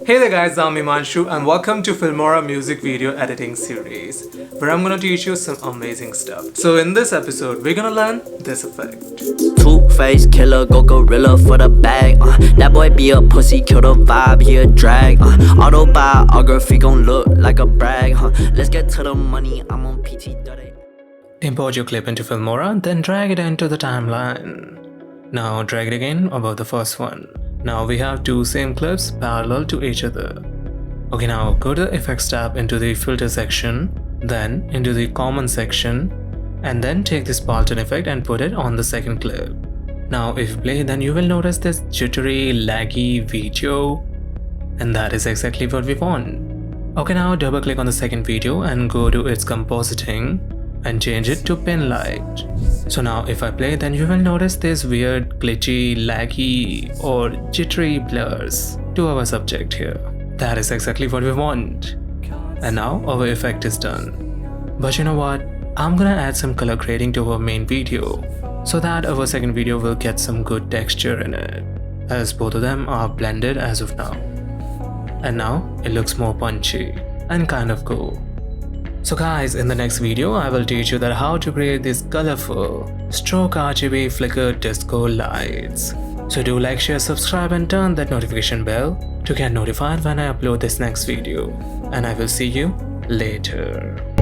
Hey there guys, I'm Imanshu and welcome to Filmora music video editing series, where I'm gonna teach you some amazing stuff. So in this episode, we're gonna learn this effect. Two-face killer, go gorilla for the bag. That boy be a pussy, kill the vibe, he a drag. Autobiography gon' look like a brag. Let's get to the money, I'm on PT. Import your clip into Filmora, then drag it into the timeline. Now drag it again above the first one. Now we have two same clips parallel to each other. Okay, now go to the effects tab into the filter section, then into the common section, and then take this Spartan effect and put it on the second clip. Now if you play, then you will notice this jittery, laggy video, and that is exactly what we want. Okay, now double click on the second video and go to its compositing and change it to pin light. So now if I play, then you will notice this weird glitchy, laggy or jittery blurs to our subject here. That is exactly what we want. And now our effect is done. But you know what? I'm gonna add some color grading to our main video so that our second video will get some good texture in it, as both of them are blended as of now. And now it looks more punchy and kind of cool. So guys, in the next video, I will teach you that how to create these colorful stroke RGB flicker disco lights. So do like, share, subscribe and turn that notification bell to get notified when I upload this next video. And I will see you later.